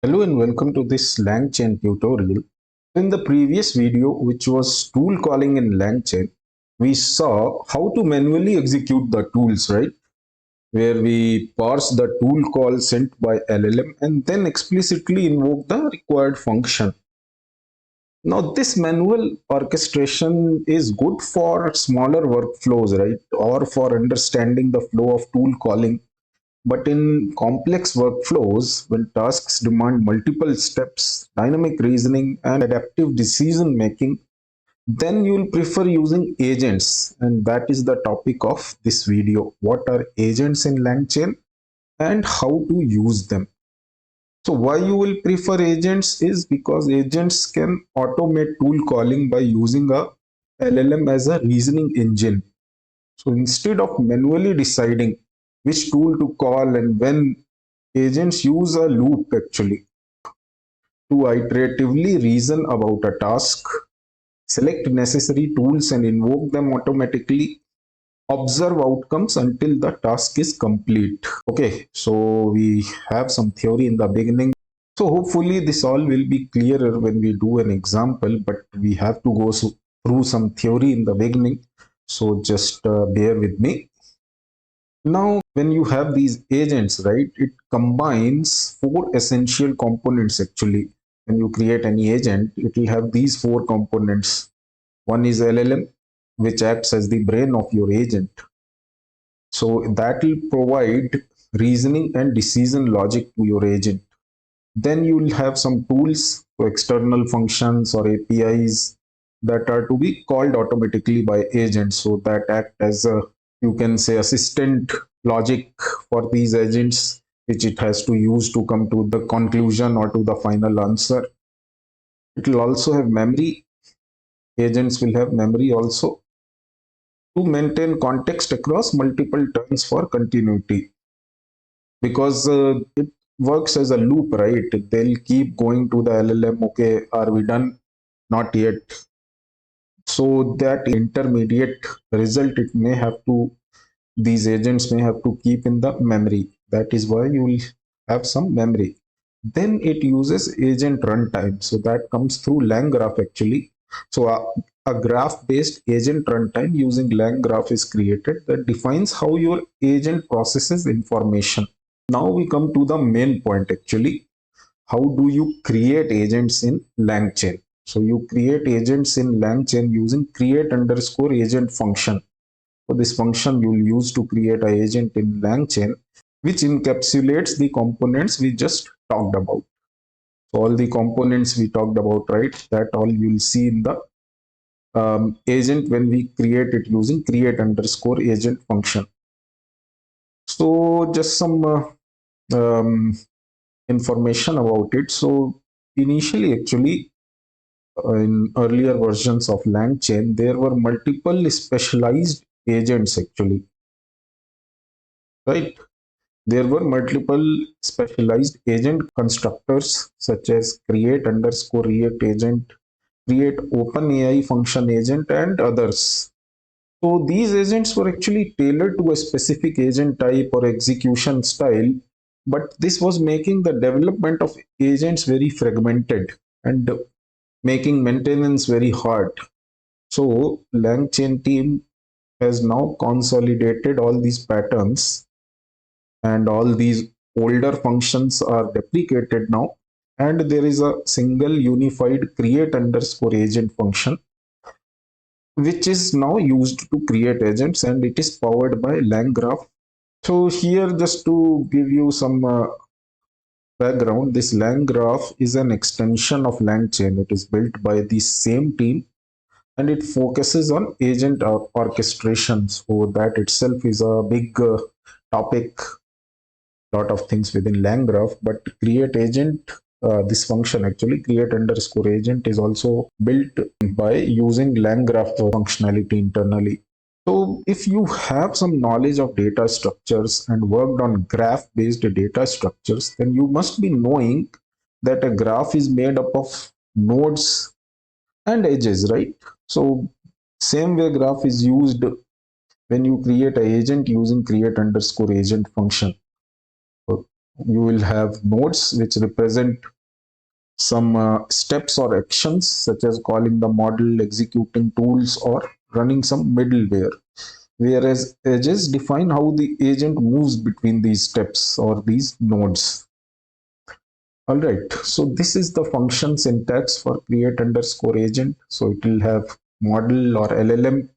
Hello and welcome to this LangChain tutorial. In the previous video, which was tool calling in LangChain, we saw how to manually execute the tools, right? Where we parse the tool call sent by LLM and then explicitly invoke the required function. Now, this manual orchestration is good for smaller workflows, right? Or for understanding the flow of tool calling, but in complex workflows, when tasks demand multiple steps, dynamic reasoning, and adaptive decision making, then you will prefer using agents. And that is the topic of this video. What are agents in LangChain and how to use them? So why you will prefer agents is because agents can automate tool calling by using a LLM as a reasoning engine. So instead of manually deciding which tool to call and when, agents use a loop actually to iteratively reason about a task, select necessary tools and invoke them automatically, observe outcomes until the task is complete. Okay, so we have some theory in the beginning. So hopefully this all will be clearer when we do an example, but we have to go through some theory in the beginning. So just bear with me. Now, when you have these agents, right, it combines four essential components actually. When you create any agent, it will have these four components. One is LLM, which acts as the brain of your agent. So that will provide reasoning and decision logic to your agent. Then you will have some tools, so external functions or APIs that are to be called automatically by agents. So that act as a, you can say, assistant logic for these agents, which it has to use to come to the conclusion or to the final answer. It will also have memory. Agents will have memory also to maintain context across multiple turns for continuity, because it works as a loop, right? They'll keep going to the LLM. Okay, are we done? Not yet. So that intermediate result, it may have to, these agents may have to keep in the memory. That is why you will have some memory. Then it uses agent runtime. So that comes through LangGraph actually. So a graph based agent runtime using LangGraph is created that defines how your agent processes information. Now we come to the main point actually. How do you create agents in LangChain? So you create agents in LangChain using create underscore agent function. So this function you will use to create an agent in LangChain, which encapsulates the components we just talked about. So all the components we talked about, right? That all you will see in the agent when we create it using create underscore agent function. So just some information about it. So initially, actually, in earlier versions of LangChain, there were multiple specialized agents actually, right? There were multiple specialized agent constructors such as create underscore react agent, create OpenAI function agent, and others. So these agents were actually tailored to a specific agent type or execution style, but this was making the development of agents very fragmented and making maintenance very hard. So LangChain team has now consolidated all these patterns, and all these older functions are deprecated now, and there is a single unified create underscore agent function which is now used to create agents, and it is powered by LangGraph. So here, just to give you some background, this LangGraph is an extension of LangChain. It is built by the same team and it focuses on agent orchestration. So that itself is a big topic, lot of things within LangGraph. But create agent, this function actually create underscore agent is also built by using LangGraph functionality internally. So if you have some knowledge of data structures and worked on graph based data structures, then you must be knowing that a graph is made up of nodes and edges, right? So same way graph is used when you create an agent using create underscore agent function. You will have nodes which represent some steps or actions, such as calling the model, executing tools, or running some middleware. Whereas edges define how the agent moves between these steps or these nodes. All right, so this is the function syntax for create underscore agent. So it will have model or LLM,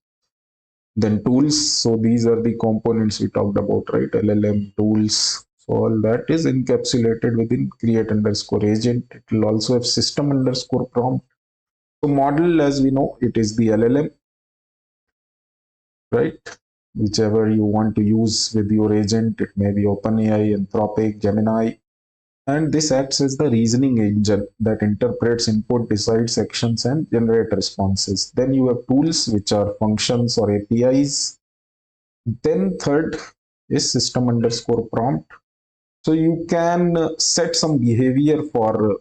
then tools. So these are the components we talked about, right? LLM, tools. So all that is encapsulated within create underscore agent. It will also have system underscore prompt. So model, as we know, it is the LLM, right? Whichever you want to use with your agent, it may be OpenAI, Anthropic, Gemini, and this acts as the reasoning engine that interprets input, decides actions, and generate responses. Then you have tools, which are functions or APIs. Then third is system underscore prompt. So you can set some behavior for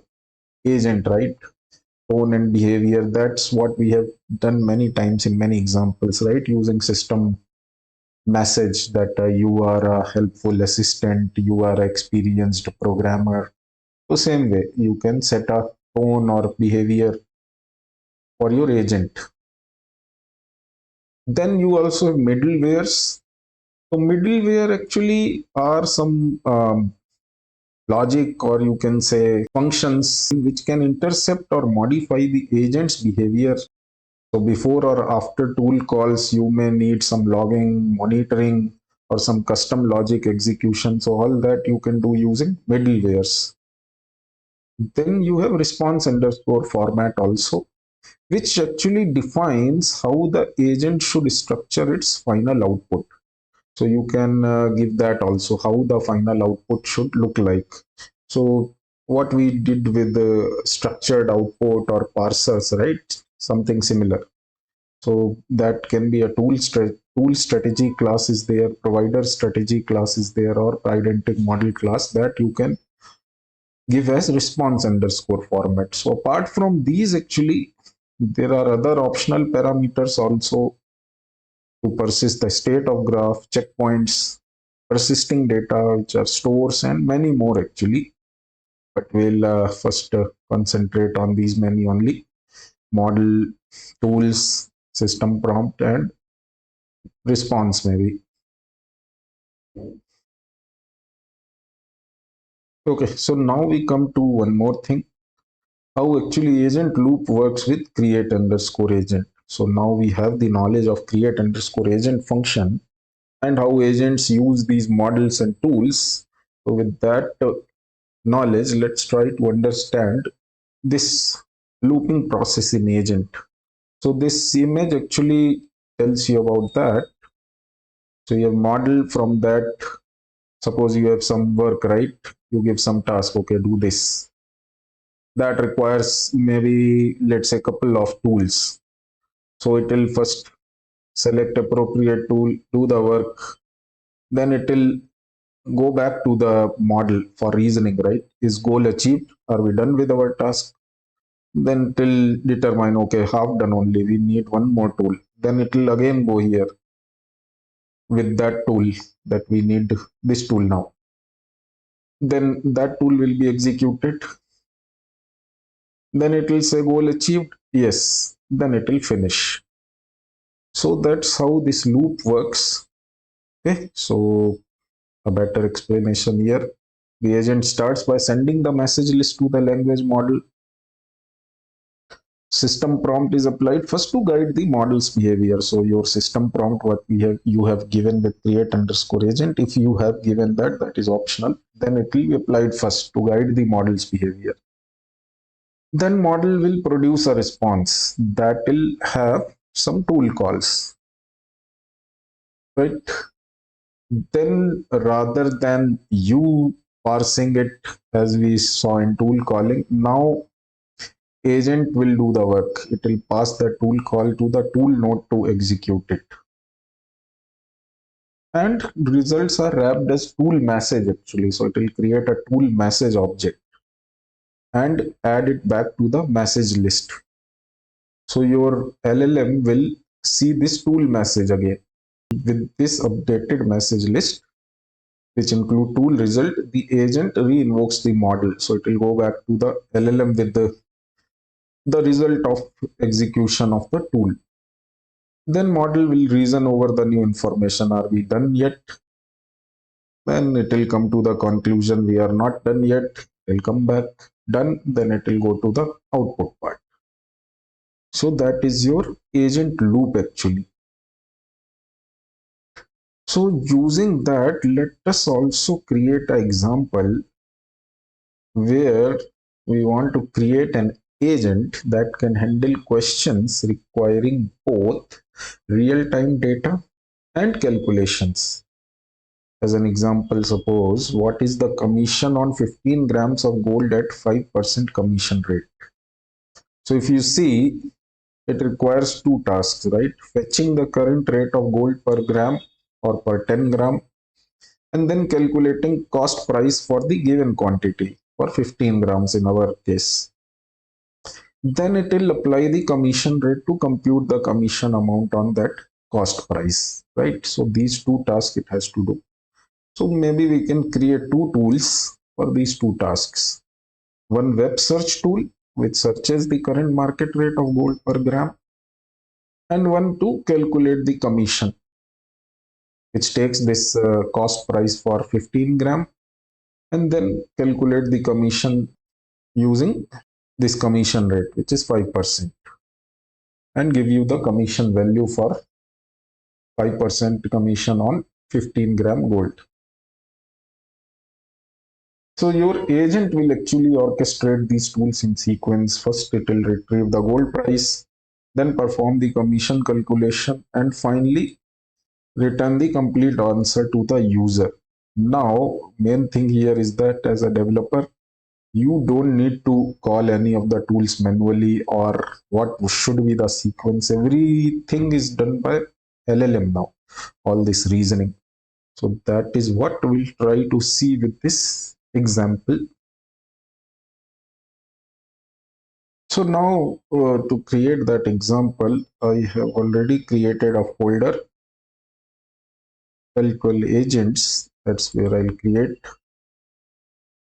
agent, right? Tone and behavior. That's what we have done many times in many examples, right? Using system message that you are a helpful assistant, you are an experienced programmer. So same way, you can set a tone or behavior for your agent. Then you also have middlewares. So middleware actually are some logic, or you can say functions, which can intercept or modify the agent's behavior. So before or after tool calls, you may need some logging, monitoring, or some custom logic execution. So all that you can do using middlewares. Then you have response underscore format also, which actually defines how the agent should structure its final output. So you can give that also, how the final output should look like. So what we did with the structured output or parsers, right? Something similar. So that can be a tool strategy class is there, provider strategy class is there, or identity model class that you can give as response underscore format. So apart from these, actually, there are other optional parameters also to persist the state of graph, checkpoints, persisting data, which are stores, and many more actually. But we'll first concentrate on these many only: model, tools, system prompt, and response maybe. Okay, so now we come to one more thing: how actually agent loop works with create underscore agent. So now we have the knowledge of create underscore agent function and how agents use these models and tools. So with that knowledge, let's try to understand this looping process in agent. So this image actually tells you about that. So you have model, from that, suppose you have some work, right? You give some task, okay, do this. That requires maybe, let's say, a couple of tools. So it will first select appropriate tool, do the work, then it will go back to the model for reasoning, right? Is goal achieved? Are we done with our task? Then it will determine, okay, half done only, we need one more tool. Then it will again go here with that tool, that we need this tool now. Then that tool will be executed. Then it will say goal achieved, yes. Then it will finish. So that's how this loop works. Okay, so a better explanation here. The agent starts by sending the message list to the language model. System prompt is applied first to guide the model's behavior. So your system prompt, what you have given with create underscore agent, if you have given that, that is optional. Then it will be applied first to guide the model's behavior. Then model will produce a response that will have some tool calls, right? Then rather than you parsing it as we saw in tool calling, now agent will do the work. It will pass the tool call to the tool node to execute it. And results are wrapped as tool message actually. So it will create a tool message object and add it back to the message list. So your LLM will see this tool message again with this updated message list. which include tool result, the agent re-invokes the model. So it will go back to the LLM with the result of execution of the tool. Then model will reason over the new information. Are we done yet? Then it will come to the conclusion we are not done yet. It will come back done. Then it will go to the output part. So that is your agent loop actually. So using that, let us also create an example where we want to create an agent that can handle questions requiring both real-time data and calculations. As an example, suppose what is the commission on 15 grams of gold at 5% commission rate? So if you see, it requires two tasks, right? Fetching the current rate of gold per gram or per 10 gram, and then calculating cost price for the given quantity for 15 grams in our case. Then it will apply the commission rate to compute the commission amount on that cost price, right? So these two tasks it has to do. So maybe we can create two tools for these two tasks. One web search tool which searches the current market rate of gold per gram, and one to calculate the commission, which takes this cost price for 15 gram and then calculate the commission using this commission rate, which is 5%, and give you the commission value for 5% commission on 15-gram gold. So your agent will actually orchestrate these tools in sequence. First, it will retrieve the gold price, then perform the commission calculation, and finally return the complete answer to the user. Now, main thing here is that as a developer, you don't need to call any of the tools manually or what should be the sequence. Everything is done by LLM now, all this reasoning. So that is what we'll try to see with this example. So now to create that example, I have already created a folder, L12 agents. That's where I'll create.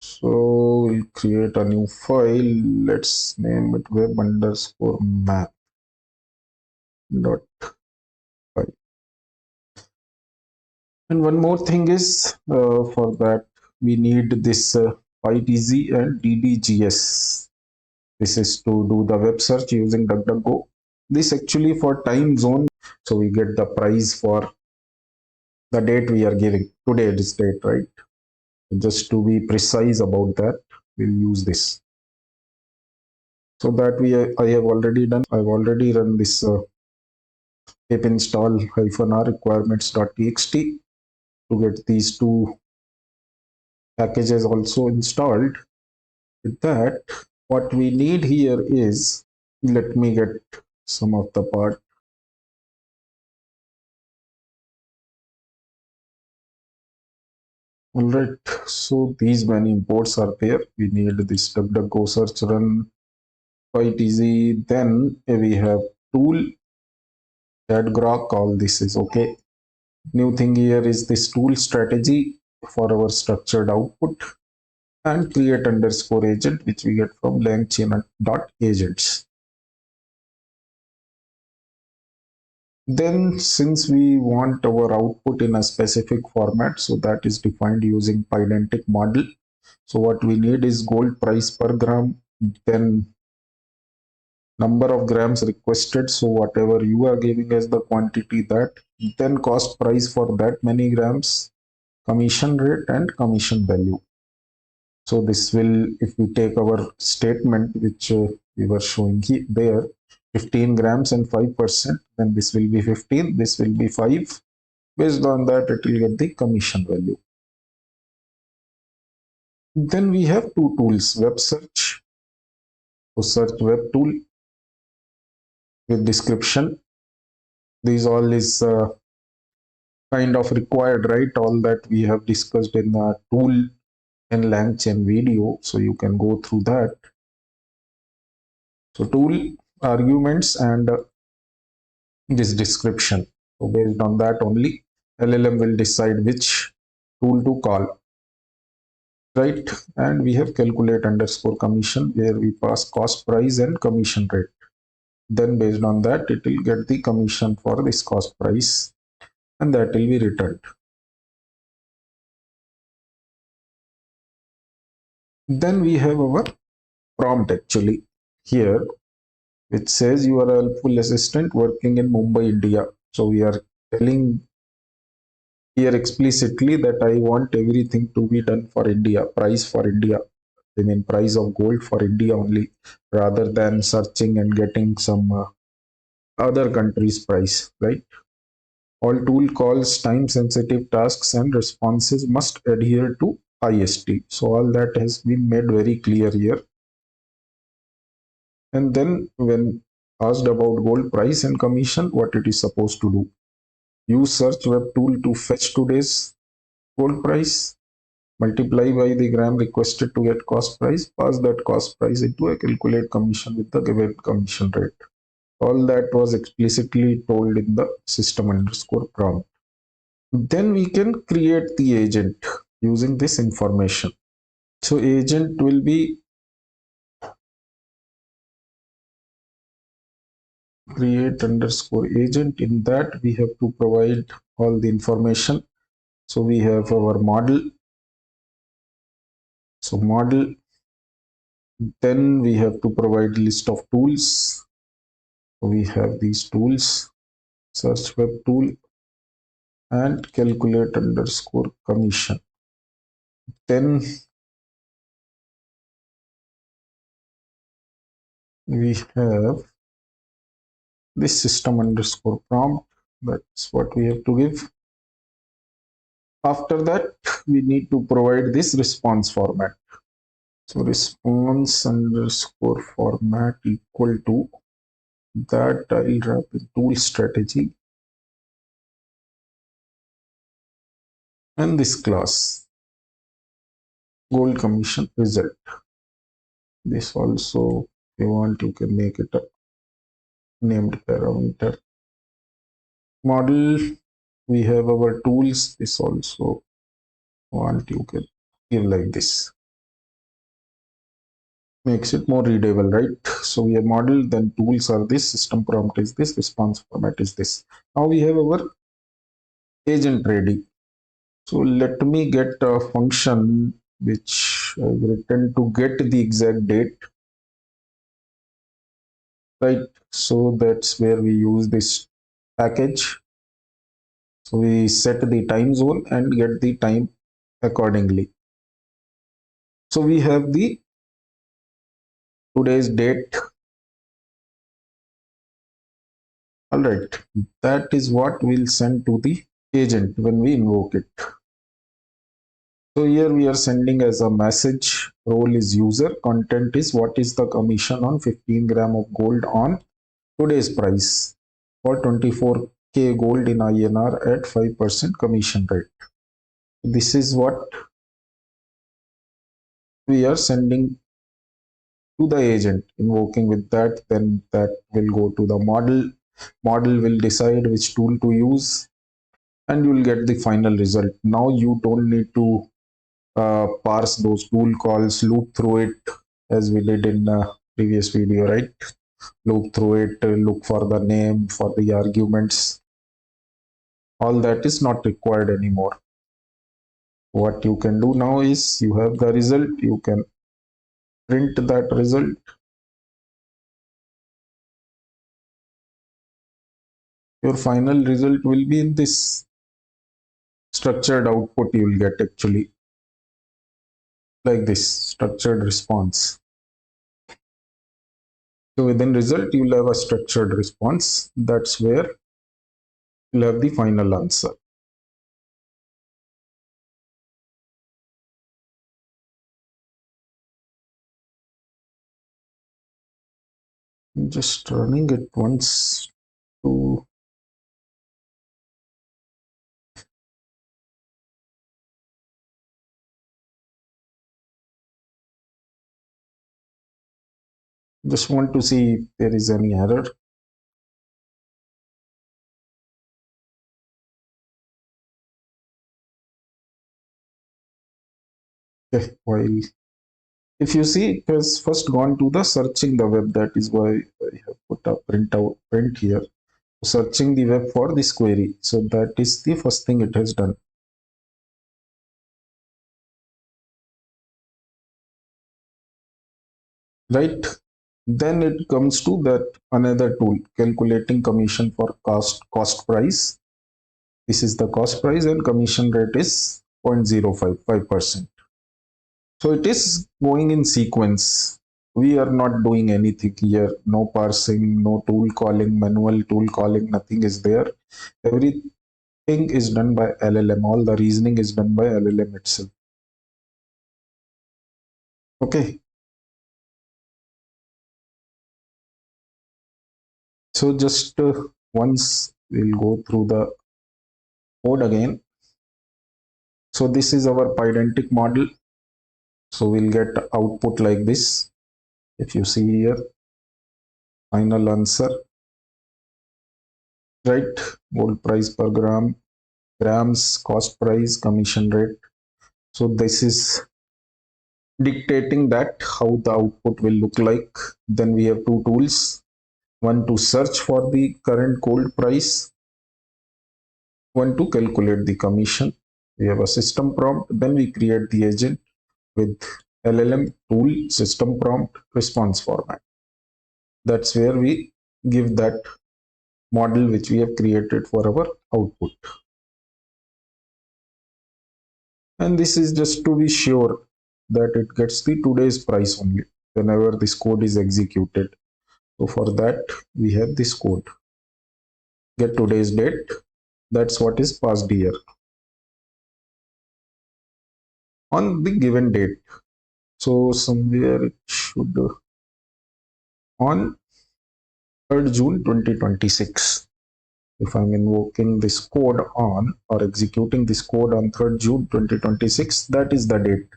So we'll create a new file. Let's name it web underscore math dot file. And one more thing is for that we need this PyTZ and DDGS. This is to do the web search using DuckDuckGo. This actually for time zone, so we get the price for the date we are giving. Today it is date, right? Just to be precise about that, we'll use this. So that I have already done. I've already run this pip install -r requirements.txt to get these two packages also installed. With that, what we need here is, let me get some of the part. All right, so these many imports are there. We need this DuckDuckGo search run, PyTZ, then we have tool, grok, all this is okay. New thing here is this tool strategy for our structured output, and create underscore agent, which we get from LangChain.agents. Then since we want our output in a specific format, so that is defined using Pydantic model. So what we need is gold price per gram, then number of grams requested, so whatever you are giving as the quantity, that, then cost price for that many grams, commission rate and commission value. So this will, if we take our statement which we were showing there, 15 grams and 5%, then this will be 15, this will be 5. Based on that, it will get the commission value. Then we have two tools, web search. So search web tool with description. These all is kind of required, right? All that we have discussed in the tool in LangChain video. So you can go through that. So tool, arguments, and this description. So based on that only, LLM will decide which tool to call, right? And we have calculate underscore commission where we pass cost price and commission rate. Then based on that, it will get the commission for this cost price and that will be returned. Then we have our prompt actually here, which says you are a helpful assistant working in Mumbai, India. So we are telling here explicitly that I want everything to be done for India, price for India. I mean, price of gold for India only, rather than searching and getting some other countries' price, right? All tool calls, time sensitive tasks, and responses must adhere to IST. So, all that has been made very clear here. And then, when asked about gold price and commission, what it is supposed to do? Use search web tool to fetch today's gold price, multiply by the gram requested to get cost price, pass that cost price into a calculate commission with the given commission rate. All that was explicitly told in the system underscore prompt. Then we can create the agent using this information. So agent will be create underscore agent. In that we have to provide all the information. So we have our model. So model, then we have to provide list of tools. So we have these tools, search web tool and calculate underscore commission. Then we have this system underscore prompt. That's what we have to give. After that, we need to provide this response format. So response underscore format equal to that I'll wrap in tool strategy and this class gold commission result. This also, if you want, you can make it a named parameter. Model, we have our tools. This also want you can give like this. Makes it more readable, right? So we have model, then tools are this, system prompt is this, response format is this. Now we have our agent ready. So let me get a function which I've written to get the exact date, right? So that's where we use this package. So we set the time zone and get the time accordingly. So we have the today's date. All right, that is what we'll send to the agent when we invoke it. So here we are sending as a message, role is user, content is what is the commission on 15 gram of gold on today's price for 24K gold in INR at 5% commission rate. This is what we are sending to the agent, invoking with that, then that will go to the model. Model will decide which tool to use and you will get the final result. Now you don't need to parse those tool calls, loop through it as we did in previous video, right? Loop through it, look for the name, for the arguments. All that is not required anymore. What you can do now is you have the result, you can print that result. Your final result will be in this structured output you will get actually, like this structured response. So within result, you will have a structured response. That's where you'll have the final answer. I'm just running it once to just want to see if there is any error. Okay, while if you see, it has first gone to the searching the web. That is why I have put a print here. Searching the web for this query. So that is the first thing it has done. Right. Then it comes to that another tool, calculating commission for cost price. This is the cost price and commission rate is 0.055%. So it is going in sequence. We are not doing anything here. No parsing, no tool calling, manual tool calling, nothing is there. Everything is done by LLM. All the reasoning is done by LLM itself. Okay. So just once we'll go through the code again. So this is our pydantic model. So we'll get output like this. If you see here, final answer, right? Gold price per gram, grams, cost price, commission rate. So this is dictating that how the output will look like. Then we have two tools, one to search for the current gold price, one to calculate the commission. We have a system prompt, then we create the agent with LLM tool system prompt response format. That's where we give that model which we have created for our output. And this is just to be sure that it gets the today's price only whenever this code is executed. So for that we have this code, get today's date. That's what is passed here on the given date. So somewhere it should on 3rd June 2026. If I'm invoking this code on or executing this code on 3rd June 2026, that is the date.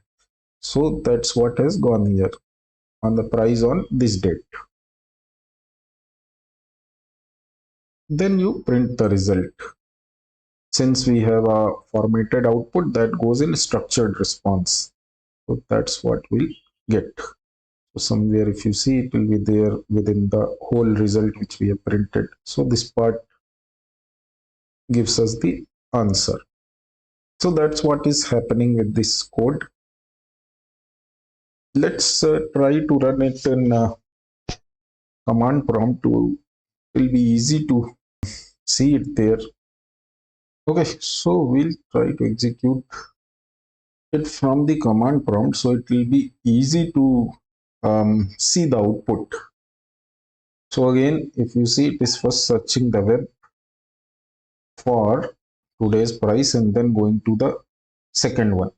So that's what has gone here on the price on this date. Then you print the result. Since we have a formatted output that goes in structured response. So that's what we'll get. So somewhere if you see, it will be there within the whole result which we have printed. So this part gives us the answer. So that's what is happening with this code. Let's try to run it in command prompt. To it will be easy to see it there. Okay, so we'll try to execute it from the command prompt, so it will be easy to see the output. So again, if you see, it is first searching the web for today's price and then going to the second one.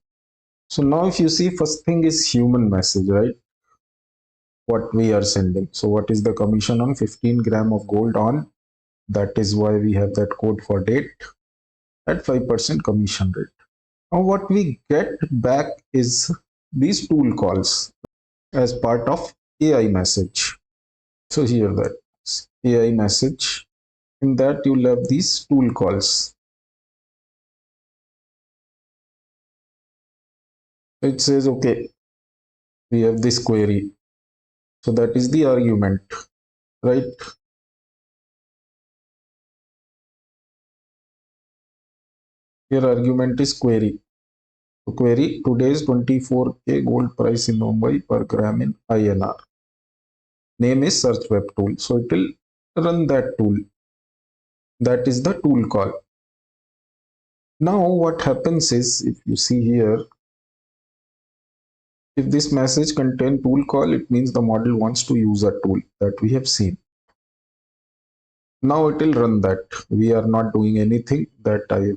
So now if you see, first thing is human message, right? What we are sending. So what is the commission on 15 gram of gold on? That is why we have that code for date at 5% commission rate. Now what we get back is these tool calls as part of AI message. So here that AI message, in that you'll have these tool calls. It says, okay, we have this query. So that is the argument, right? Here argument is query. So query today's 24K gold price in Mumbai per gram in INR. Name is search web tool. So it will run that tool. That is the tool call. Now what happens is, if you see here, if this message contain tool call, it means the model wants to use a tool that we have seen. Now it will run that. We are not doing anything, that I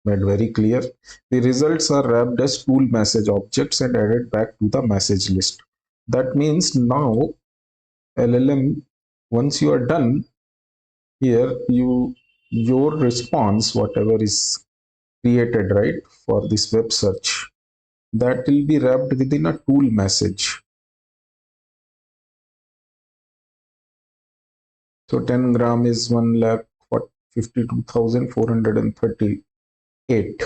made very clear. The results are wrapped as tool message objects and added back to the message list. That means now LLM, once you are done here, your response, whatever is created, right, for this web search, that will be wrapped within a tool message. So 10 gram is 1,52,438.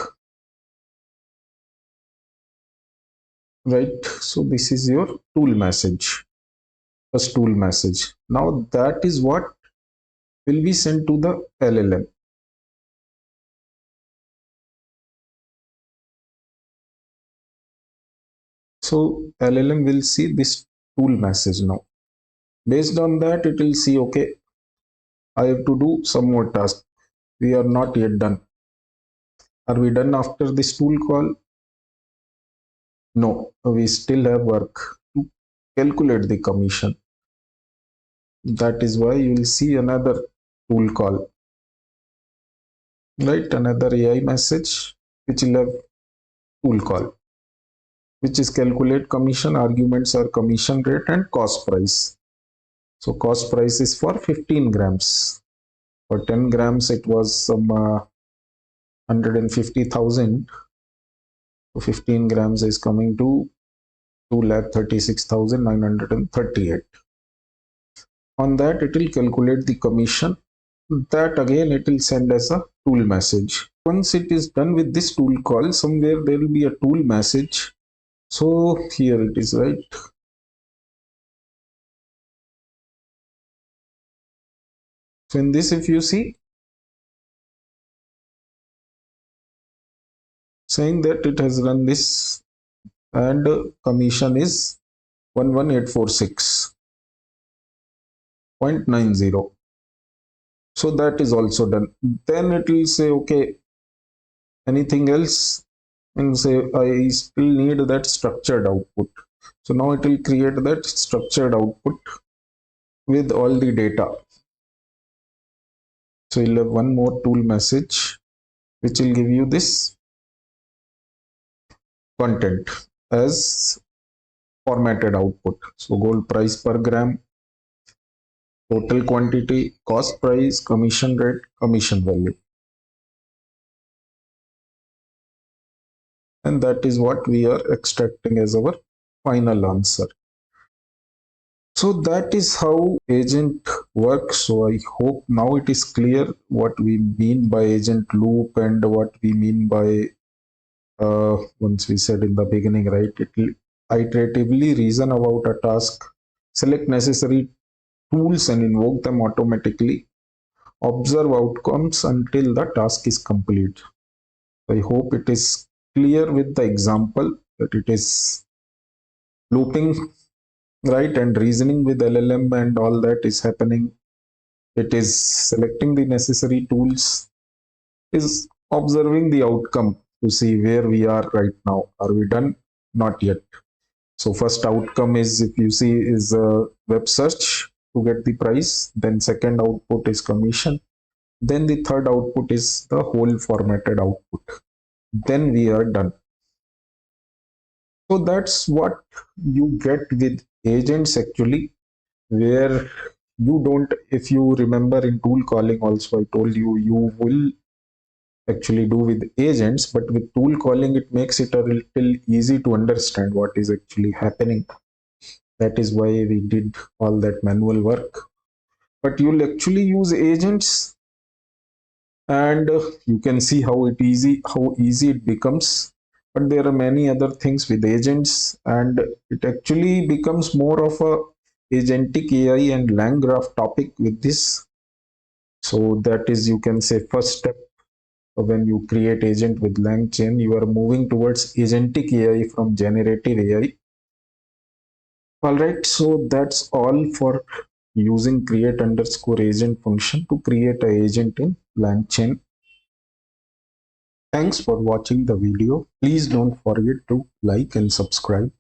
right? So this is your tool message, first tool message. Now that is what will be sent to the LLM. So LLM will see this tool message now. Based on that, it will see, okay, I have to do some more tasks. We are not yet done. Are we done after this tool call? No, we still have work to calculate the commission. That is why you will see another tool call, right? Another AI message which will have tool call, which is calculate commission. Arguments are commission rate and cost price. So cost price is for 15 grams. For 10 grams, it was some 150,000. So 15 grams is coming to 2,36,938. On that, it will calculate the commission. That again, it will send as a tool message. Once it is done with this tool call, somewhere there will be a tool message. So here it is, right? So in this, if you see, saying that it has run this and commission is 11846.90. So that is also done. Then it will say, okay, anything else? And say, I still need that structured output. So now it will create that structured output with all the data. So you'll have one more tool message which will give you this content as formatted output. So gold price per gram, total quantity, cost price, commission rate, commission value. And that is what we are extracting as our final answer. So that is how agent works. So I hope now it is clear what we mean by agent loop and what we mean by once we said in the beginning, right? It will iteratively reason about a task, select necessary tools and invoke them automatically, observe outcomes until the task is complete. I hope it is clear with the example that it is looping, right, and reasoning with LLM and all that is happening. It is selecting the necessary tools, is observing the outcome to see where we are right now. Are we done? Not yet. So first outcome is, if you see, is a web search to get the price. Then second output is commission. Then the third output is the whole formatted output. Then we are done. So that's what you get with agents actually, where you don't, if you remember in tool calling also, I told you, you will actually do with agents, but with tool calling, it makes it a little easy to understand what is actually happening. That is why we did all that manual work. But you'll actually use agents and you can see how easy it becomes. But there are many other things with agents, and it actually becomes more of a agentic AI and LangGraph topic with this. So that is, you can say, first step. When you create agent with LangChain, you are moving towards agentic AI from generative AI. All right, so that's all for using create underscore agent function to create an agent in LangChain. Thanks for watching the video. Please don't forget to like and subscribe.